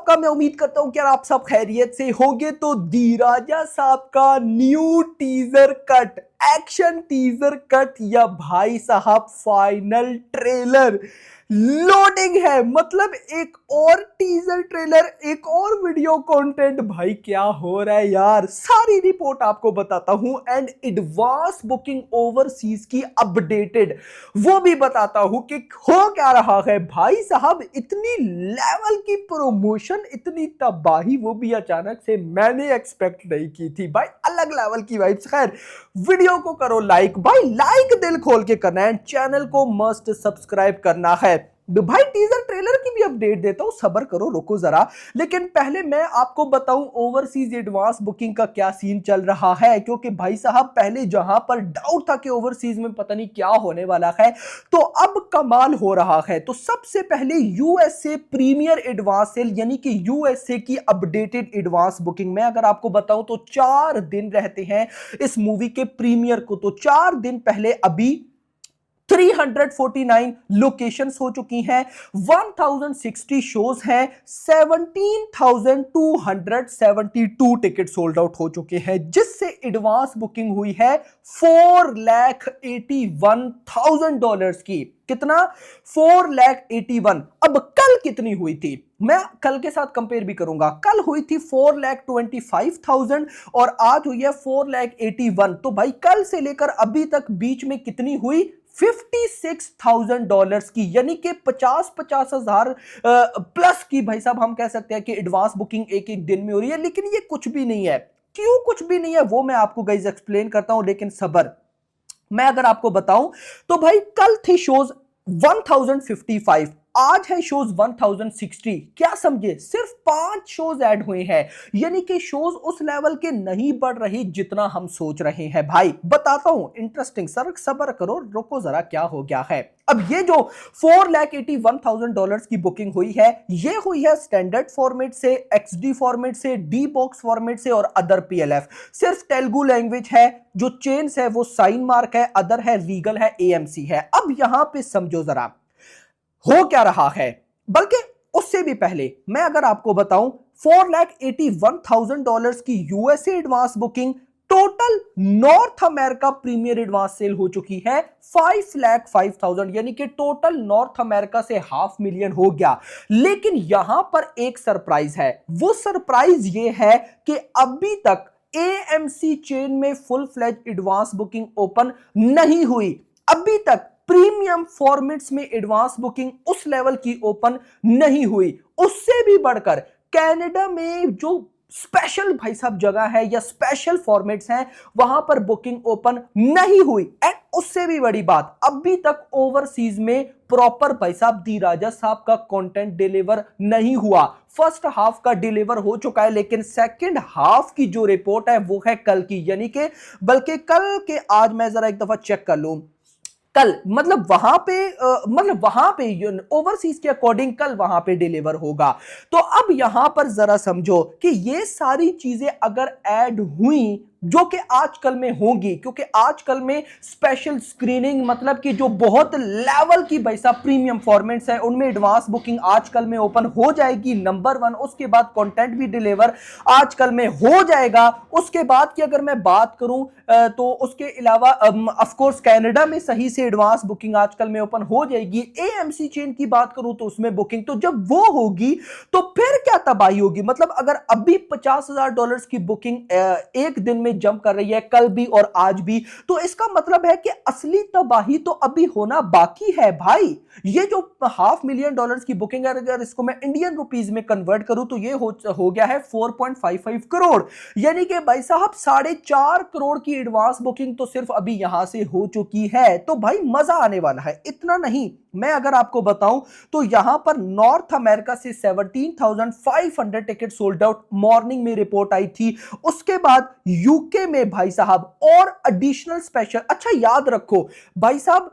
सबका। मैं उम्मीद करता हूं कि आप सब खैरियत से होंगे। तो दी राजा साहब का new teaser cut, action teaser cut या भाई साहब फाइनल ट्रेलर लोडिंग है। मतलब एक और टीजर ट्रेलर, एक और वीडियो कंटेंट। भाई क्या हो रहा है यार, सारी रिपोर्ट आपको बताता हूं एंड एडवांस बुकिंग ओवरसीज की अपडेटेड वो भी बताता हूं कि हो क्या रहा है। भाई साहब इतनी लेवल की प्रमोशन, इतनी तबाही, वो भी अचानक से मैंने एक्सपेक्ट नहीं की थी। भाई अलग लेवल की वाइब्स। खैर वीडियो को करो लाइक, भाई लाइक दिल खोल के करना है, चैनल को मस्ट सब्सक्राइब करना है। भाई टीजर ट्रेलर की भी अपडेट देता हूं, सब्र करो, रुको जरा। लेकिन पहले मैं आपको बताऊं ओवरसीज एडवांस बुकिंग का क्या सीन चल रहा है, क्योंकि भाई साहब पहले जहां पर डाउट था कि ओवरसीज में पता नहीं क्या होने वाला है, तो अब कमाल हो रहा है। तो सबसे पहले यूएसए प्रीमियर एडवांस सेल यानी कि यूएसए की अपडेटेड एडवांस बुकिंग में अगर आपको बताऊं तो 4 दिन रहते हैं इस मूवी के प्रीमियर को। तो 4 दिन पहले अभी 349 लोकेशंस हो चुकी हैं, 1060 शोज हैं, 17,272 टिकट सोल्ड आउट हो चुके हैं, जिससे एडवांस बुकिंग हुई है $481,000 की। कितना? 481। अब कल कितनी हुई थी, मैं कल के साथ कंपेयर भी करूंगा। कल हुई थी 4,25,000 और आज हुई है 4,81। तो भाई कल से लेकर अभी तक बीच में कितनी हुई? $56,000 की, यानी कि 50,000 प्लस की भाई साहब हम कह सकते हैं कि एडवांस बुकिंग एक एक दिन में हो रही है। लेकिन ये कुछ भी नहीं है। क्यों कुछ भी नहीं है वो मैं आपको गाइस एक्सप्लेन करता हूं, लेकिन सबर। मैं अगर आपको बताऊं तो भाई कल थी शोज 1055, आज है शोज 1060। क्या समझे, सिर्फ 5 शोज ऐड हुए हैं, यानी कि शोज उस लेवल के नहीं बढ़ रही जितना हम सोच रहे हैं। भाई बताता हूं, इंटरेस्टिंग। सर सब्र करो, रुको जरा, क्या हो गया है। अब ये जो $481,000 की बुकिंग हुई है, ये हुई है स्टैंडर्ड फॉर्मेट से, एक्सडी फॉर्मेट से, डी बॉक्स फॉर्मेट से और अदर पीएलएफ। सिर्फ तेलुगु लैंग्वेज है, जो चेन्स है वो साइन मार्क है, अदर है, रीगल है, एएमसी है। अब यहां पे समझो जरा हो क्या रहा है। बल्कि उससे भी पहले मैं अगर आपको बताऊं, $481,000 की USA advance booking, total North America premiere advance sale हो चुकी है 5,05,000, यानी कि टोटल नॉर्थ अमेरिका से 500,000 हो गया। लेकिन यहां पर एक सरप्राइज है। वो सरप्राइज ये है कि अभी तक एएमसी चेन में full fledged advance booking open नहीं हुई। अभी तक प्रीमियम फॉर्मेट्स में एडवांस बुकिंग उस लेवल की ओपन नहीं हुई। उससे भी बढ़कर कनाडा में जो स्पेशल भाई साहब जगह है या स्पेशल फॉर्मेट्स हैं, वहां पर बुकिंग ओपन नहीं हुई। एंड उससे भी बड़ी बात, अभी तक ओवरसीज में प्रॉपर भाई साहब दी राजा साहब का कंटेंट डिलीवर नहीं हुआ। फर्स्ट हाफ का डिलीवर हो चुका है, लेकिन सेकंड हाफ की जो रिपोर्ट है वो है कल की, यानी कि बल्कि कल के आज मैं जरा एक दफा चेक कर लूं। कल मतलब वहां पे ओवरसीज के अकॉर्डिंग कल वहां पे डिलीवर होगा। तो अब यहां पर जरा समझो कि ये सारी चीजें अगर ऐड हुई, जो कि आजकल में होंगी, क्योंकि आजकल में स्पेशल स्क्रीनिंग, मतलब कि जो बहुत लेवल की भाई साहब प्रीमियम फॉर्मेट्स है उनमें एडवांस बुकिंग आजकल में ओपन हो जाएगी, नंबर 1। उसके बाद कंटेंट भी डिलीवर आजकल में हो जाएगा। उसके बाद की अगर मैं बात करूं तो उसके अलावा ऑफ कोर्स कनाडा में सही से एडवांस बुकिंग आजकल में ओपन हो जाएगी। एएमसी चेन की बात करूं तो उसमें बुकिंग, तो जब वो होगी तो फिर क्या तबाही होगी। मतलब अगर अभी $50,000 की बुकिंग एक दिन में जंप कर रही है, कल भी और आज भी, तो इसका मतलब है कि असली तबाही तो अभी होना बाकी है भाई। ये जो $500,000 की बुकिंग है, अगर इसको मैं इंडियन रुपीस में कन्वर्ट करूं तो ये हो गया है 4.55 करोड़, यानी कि भाई साहब 4.5 करोड़ की एडवांस बुकिंग तो सिर्फ अभी यहां से हो चुकी है। तो भाई मजा आने वाला है। इतना नहीं, मैं अगर आपको बताऊं तो यहां पर नॉर्थ अमेरिका से 17,500 टिकट सोल्ड आउट मॉर्निंग में रिपोर्ट आई थी। उसके बाद यूके में भाई साहब और एडिशनल स्पेशल, अच्छा याद रखो भाई साहब,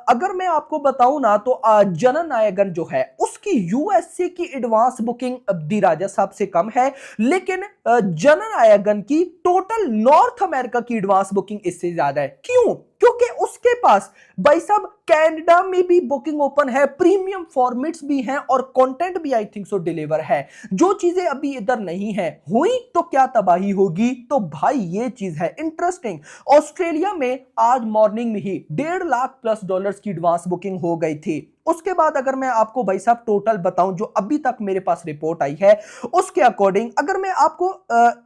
अगर मैं आपको बताऊं ना तो जननायकन जो है उसकी यूएसए की एडवांस बुकिंग दी राजा साहब से कम है, लेकिन जननायगन की टोटल नॉर्थ अमेरिका की एडवांस बुकिंग इससे ज्यादा है। क्यों? क्योंकि उसके पास भाई साहब कनाडा में भी बुकिंग ओपन है, प्रीमियम फॉर्मेट्स भी हैं और कंटेंट भी आई थिंक सो डिलीवर है, जो चीजें अभी इधर नहीं है। हुई तो क्या तबाही होगी। तो भाई ये चीज है इंटरेस्टिंग। ऑस्ट्रेलिया में आज मॉर्निंग में ही $1.5 लाख की एडवांस बुकिंग हो गई थी। उसके बाद अगर मैं आपको भाई साहब टोटल बताऊं जो अभी तक मेरे पास रिपोर्ट आई है, उसके अकॉर्डिंग अगर मैं आपको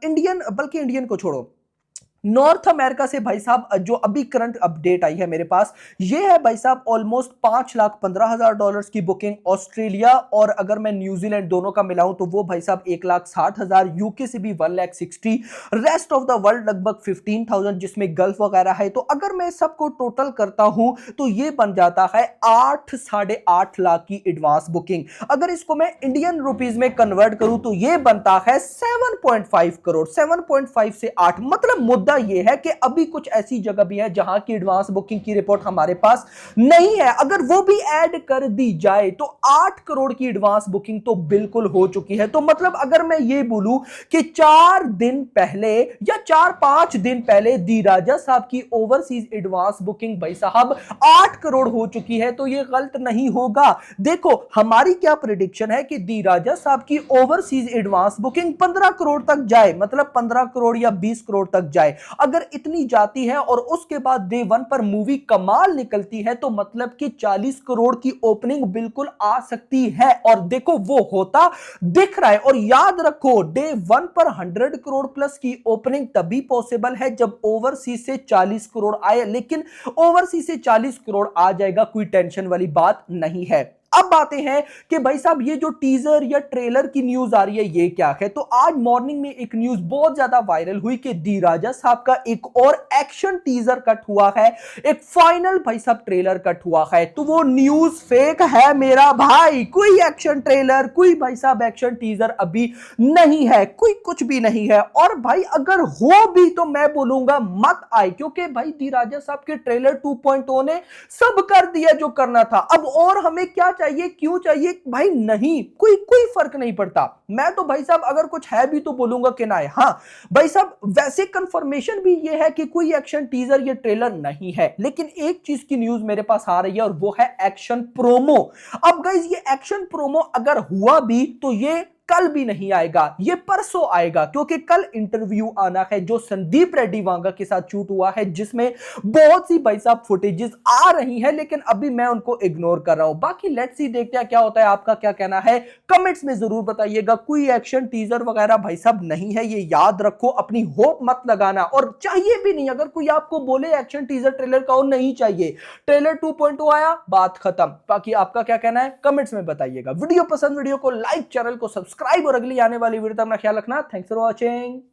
इंडियन, बल्कि इंडियन को छोड़ो, नॉर्थ अमेरिका से भाई साहब जो अभी करंट अपडेट आई है मेरे पास, ये है भाई साहब ऑलमोस्ट $5,15,000 की बुकिंग ऑस्ट्रेलिया, और अगर मैं न्यूजीलैंड दोनों का मिलाऊं तो वो भाई साहब 1,60,000, यूके से भी 1,60,000, रेस्ट ऑफ द वर्ल्ड लगभग 15,000 जिसमें गल्फ वगैरह है। तो अगर मैं सबको टोटल करता हूं तो ये बन जाता है 8-8.5 लाख की एडवांस बुकिंग। अगर इसको मैं इंडियन रुपीज में कन्वर्ट करूं तो ये बनता है 7.5 करोड़, 7.5 से 8। मतलब मुद्दा ये है कि अभी कुछ ऐसी जगह भी है जहां की एडवांस बुकिंग की रिपोर्ट हमारे पास नहीं है। अगर वो भी ऐड कर दी जाए तो 8 करोड़ की एडवांस बुकिंग तो बिल्कुल हो चुकी है। तो मतलब अगर मैं ये बोलूं कि 4 दिन पहले या 4-5 दिन पहले दी राजा साहब की ओवरसीज एडवांस बुकिंग भाई साहब 8 करोड़ हो चुकी है, तो ये गलत नहीं होगा। देखो हमारी क्या प्रेडिक्शन है कि दी राजा साहब की ओवरसीज एडवांस बुकिंग 15 करोड़ तक जाए, मतलब 15 करोड़ या 20 करोड़ तक जाए। अगर इतनी जाती है और उसके बाद डे 1 पर मूवी कमाल निकलती है तो मतलब कि 40 करोड़ की ओपनिंग बिल्कुल आ सकती है। और देखो वो होता दिख रहा है। और याद रखो डे 1 पर 100 करोड़ प्लस की ओपनिंग तभी पॉसिबल है जब ओवरसीज से 40 करोड़ आए, लेकिन ओवरसीज से 40 करोड़ आ जाएगा, कोई टेंशन वाली बात नहीं है। अब आते हैं कि भाई साहब ये जो टीजर या ट्रेलर की न्यूज आ रही है ये क्या है। तो आज मॉर्निंग में एक न्यूज बहुत ज्यादा वायरल हुई कि दी राजा साहब का एक और एक्शन टीजर कट हुआ है, एक फाइनल भाई साहब ट्रेलर कट हुआ है। तो वो न्यूज फेक है मेरा भाई, कोई एक्शन ट्रेलर, कोई भाई साहब एक्शन टीजर अभी नहीं है, कोई कुछ भी नहीं है। और भाई अगर हो भी तो मैं बोलूंगा मत आए, क्योंकि भाई दी राजा साहब के ट्रेलर 2.0 ने सब कर दिया जो करना था। अब और हमें क्या चाहिए, क्यों चाहिए भाई? नहीं, कोई फर्क नहीं पड़ता। मैं तो भाई साहब अगर कुछ है भी तो बोलूंगा कि ना है। हाँ भाई साहब वैसे कंफर्मेशन भी ये है कि कोई एक्शन टीजर या ट्रेलर नहीं है, लेकिन एक चीज की न्यूज मेरे पास आ रही है और वो है एक्शन प्रोमो। अब गाइस ये एक्शन प्रोमो अगर हुआ भी तो ये कल भी नहीं आएगा, ये परसों आएगा, क्योंकि कल इंटरव्यू आना है जो संदीप रेड्डी वांगा के साथ शूट हुआ है, जिसमें बहुत सी भाई साहब फुटेजेस आ रही हैं, लेकिन अभी मैं उनको इग्नोर कर रहा हूं। बाकी लेट्स सी, देखते हैं क्या होता है। आपका क्या कहना है कमेंट्स में जरूर बताइएगा। कोई एक्शन टीजर वगैरह भाई साहब नहीं है, ये याद रखो, अपनी होप मत लगाना, और चाहिए भी नहीं। अगर कोई आपको बोले एक्शन टीजर ट्रेलर का और नहीं चाहिए, ट्रेलर 2.0 आया, बात खत्म। बाकी आपका क्या कहना है कमेंट्स में बताइएगा। वीडियो पसंद, वीडियो को लाइक, चैनल को सब्सक्राइब, और अगली आने वाली वीडियो तक अपना ख्याल रखना। Thanks for watching.